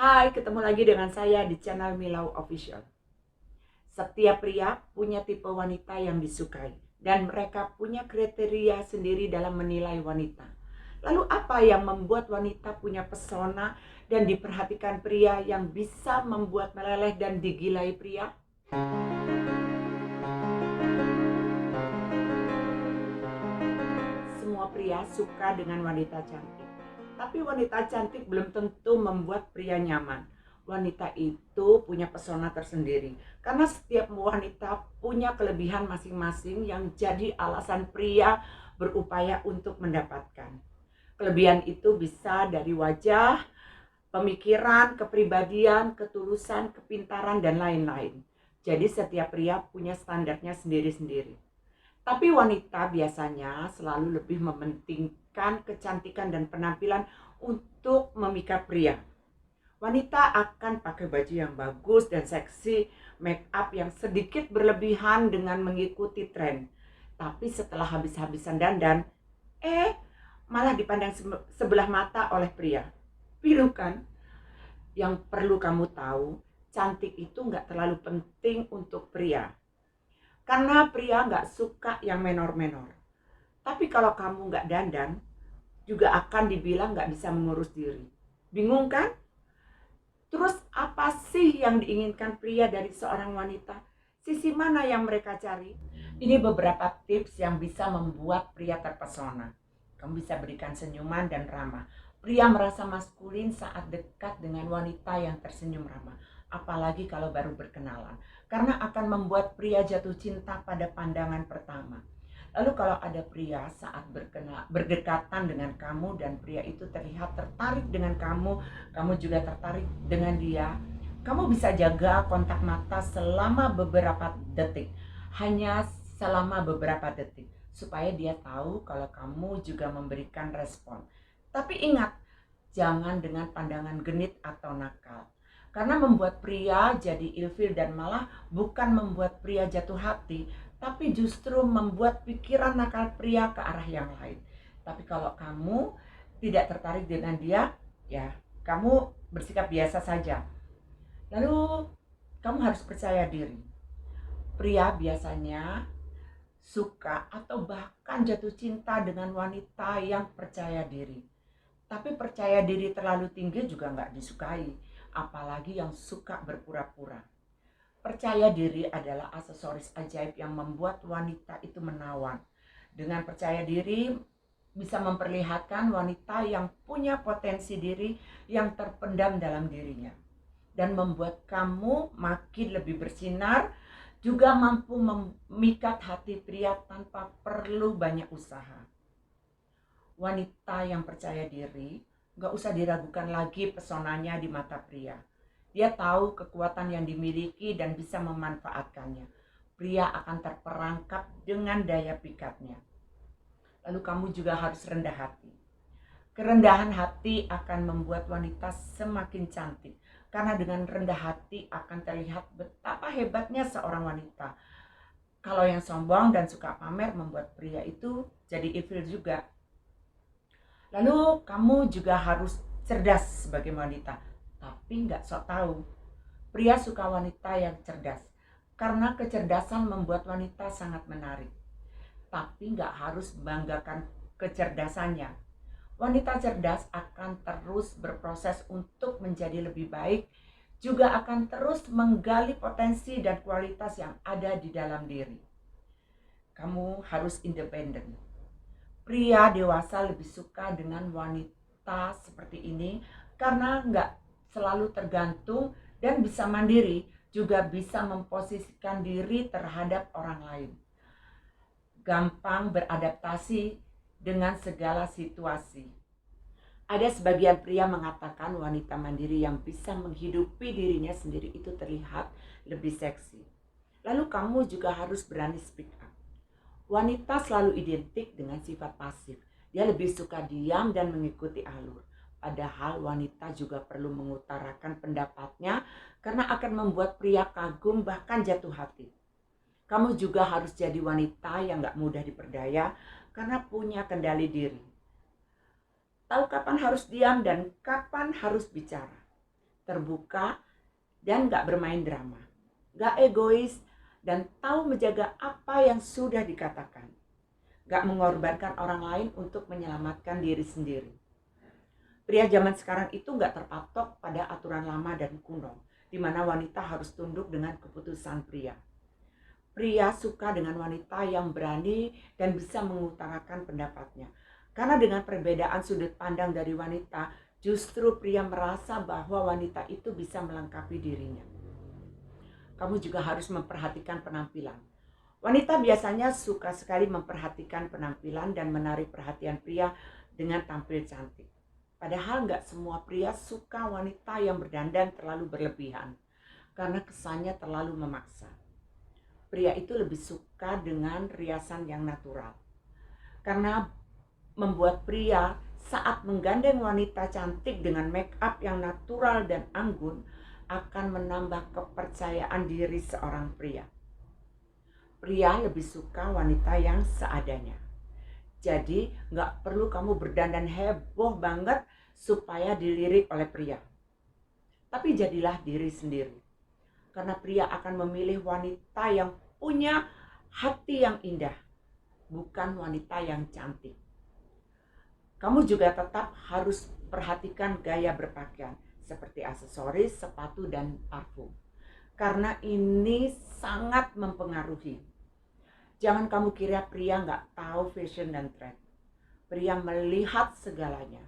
Hai, ketemu lagi dengan saya di channel Milau Official. Setiap pria punya tipe wanita yang disukai, dan mereka punya kriteria sendiri dalam menilai wanita. Lalu apa yang membuat wanita punya pesona dan diperhatikan pria yang bisa membuat meleleh dan digilai pria? Semua pria suka dengan wanita cantik. Tapi wanita cantik belum tentu membuat pria nyaman. Wanita itu punya pesona tersendiri. Karena setiap wanita punya kelebihan masing-masing yang jadi alasan pria berupaya untuk mendapatkan. Kelebihan itu bisa dari wajah, pemikiran, kepribadian, ketulusan, kepintaran, dan lain-lain. Jadi setiap pria punya standarnya sendiri-sendiri. Tapi wanita biasanya selalu lebih mementingkan kecantikan dan penampilan untuk memikat pria. Wanita akan pakai baju yang bagus dan seksi, make up yang sedikit berlebihan dengan mengikuti tren. Tapi setelah habis-habisan dandan, malah dipandang sebelah mata oleh pria. Pilu kan? Yang perlu kamu tahu, cantik itu nggak terlalu penting untuk pria. Karena pria nggak suka yang menor-menor. Tapi kalau kamu nggak dandan, juga akan dibilang nggak bisa mengurus diri. Bingung kan? Terus apa sih yang diinginkan pria dari seorang wanita? Sisi mana yang mereka cari? Ini beberapa tips yang bisa membuat pria terpesona. Kamu bisa berikan senyuman dan ramah. Pria merasa maskulin saat dekat dengan wanita yang tersenyum ramah. Apalagi kalau baru berkenalan. Karena akan membuat pria jatuh cinta pada pandangan pertama. Lalu kalau ada pria saat berdekatan dengan kamu dan pria itu terlihat tertarik dengan kamu juga tertarik dengan dia, kamu bisa jaga kontak mata selama beberapa detik. Hanya selama beberapa detik. Supaya dia tahu kalau kamu juga memberikan respon. Tapi ingat, jangan dengan pandangan genit atau nakal. Karena membuat pria jadi ilfil dan malah bukan membuat pria jatuh hati, tapi justru membuat pikiran nakal pria ke arah yang lain. Tapi kalau kamu tidak tertarik dengan dia, ya kamu bersikap biasa saja. Lalu kamu harus percaya diri. Pria biasanya suka atau bahkan jatuh cinta dengan wanita yang percaya diri. Tapi percaya diri terlalu tinggi juga nggak disukai, apalagi yang suka berpura-pura. Percaya diri adalah aksesoris ajaib yang membuat wanita itu menawan. Dengan percaya diri bisa memperlihatkan wanita yang punya potensi diri yang terpendam dalam dirinya. Dan membuat kamu makin lebih bersinar, juga mampu memikat hati pria tanpa perlu banyak usaha. Wanita yang percaya diri, gak usah diragukan lagi pesonanya di mata pria. Dia tahu kekuatan yang dimiliki dan bisa memanfaatkannya. Pria akan terperangkap dengan daya pikatnya. Lalu kamu juga harus rendah hati. Kerendahan hati akan membuat wanita semakin cantik. Karena dengan rendah hati akan terlihat betapa hebatnya seorang wanita. Kalau yang sombong dan suka pamer membuat pria itu jadi ilfil juga. Lalu kamu juga harus cerdas sebagai wanita, tapi nggak sok tahu. Pria suka wanita yang cerdas, karena kecerdasan membuat wanita sangat menarik. Tapi nggak harus membanggakan kecerdasannya. Wanita cerdas akan terus berproses untuk menjadi lebih baik, juga akan terus menggali potensi dan kualitas yang ada di dalam diri. Kamu harus independen. Pria dewasa lebih suka dengan wanita seperti ini karena nggak selalu tergantung dan bisa mandiri, juga bisa memposisikan diri terhadap orang lain. Gampang beradaptasi dengan segala situasi. Ada sebagian pria mengatakan wanita mandiri yang bisa menghidupi dirinya sendiri itu terlihat lebih seksi. Lalu kamu juga harus berani speak up. Wanita selalu identik dengan sifat pasif. Dia lebih suka diam dan mengikuti alur. Padahal wanita juga perlu mengutarakan pendapatnya karena akan membuat pria kagum bahkan jatuh hati. Kamu juga harus jadi wanita yang gak mudah diperdaya karena punya kendali diri. Tahu kapan harus diam dan kapan harus bicara. terbuka, dan gak bermain drama. Gak egois, dan tahu menjaga apa yang sudah dikatakan. Gak mengorbankan orang lain untuk menyelamatkan diri sendiri. Pria zaman sekarang itu gak terpatok pada aturan lama dan kuno, di mana wanita harus tunduk dengan keputusan pria. Pria suka dengan wanita yang berani dan bisa mengutarakan pendapatnya. Karena dengan perbedaan sudut pandang dari wanita, justru pria merasa bahwa wanita itu bisa melengkapi dirinya. Kamu juga harus memperhatikan penampilan. Wanita biasanya suka sekali memperhatikan penampilan dan menarik perhatian pria dengan tampil cantik. Padahal nggak semua pria suka wanita yang berdandan terlalu berlebihan, karena kesannya terlalu memaksa. Pria itu lebih suka dengan riasan yang natural, karena membuat pria saat menggandeng wanita cantik dengan make up yang natural dan anggun akan menambah kepercayaan diri seorang pria. Pria lebih suka wanita yang seadanya. Jadi nggak perlu kamu berdandan heboh banget supaya dilirik oleh pria. Tapi jadilah diri sendiri. Karena pria akan memilih wanita yang punya hati yang indah, bukan wanita yang cantik. Kamu juga tetap harus perhatikan gaya berpakaian, seperti aksesoris, sepatu, dan parfum. Karena ini sangat mempengaruhi. Jangan kamu kira pria nggak tahu fashion dan tren. Pria melihat segalanya.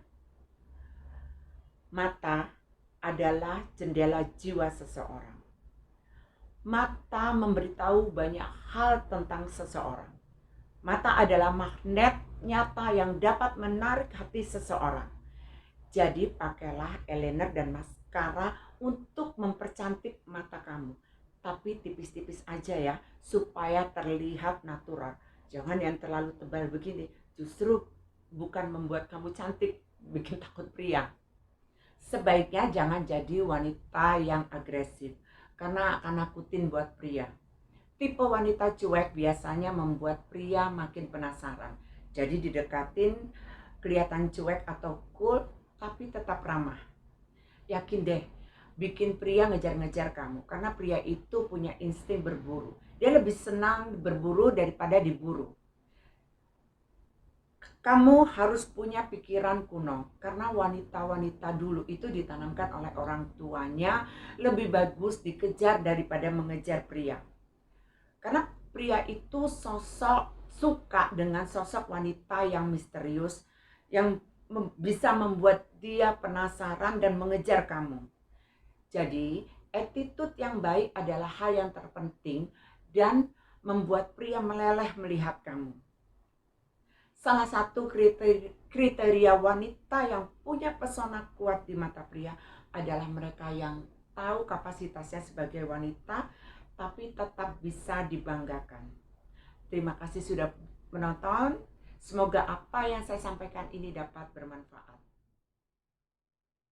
Mata adalah jendela jiwa seseorang. Mata memberitahu banyak hal tentang seseorang. Mata adalah magnet nyata yang dapat menarik hati seseorang. Jadi pakailah eyeliner dan maskara untuk mempercantik mata kamu. Tapi tipis-tipis aja ya, supaya terlihat natural. Jangan yang terlalu tebal begini, justru bukan membuat kamu cantik, bikin takut pria. Sebaiknya jangan jadi wanita yang agresif, karena akan nakutin buat pria. Tipe wanita cuek biasanya membuat pria makin penasaran. Jadi didekatin, kelihatan cuek atau cool, tapi tetap ramah. Yakin deh, bikin pria ngejar-ngejar kamu, karena pria itu punya insting berburu. Dia lebih senang berburu daripada diburu. Kamu harus punya pikiran kuno, karena wanita-wanita dulu itu ditanamkan oleh orang tuanya lebih bagus dikejar daripada mengejar pria. Karena pria itu suka dengan sosok wanita yang misterius, yang bisa membuat dia penasaran dan mengejar kamu. Jadi, attitude yang baik adalah hal yang terpenting dan membuat pria meleleh melihat kamu. Salah satu kriteria wanita yang punya pesona kuat di mata pria adalah mereka yang tahu kapasitasnya sebagai wanita, tapi tetap bisa dibanggakan. Terima kasih sudah menonton. Semoga apa yang saya sampaikan ini dapat bermanfaat.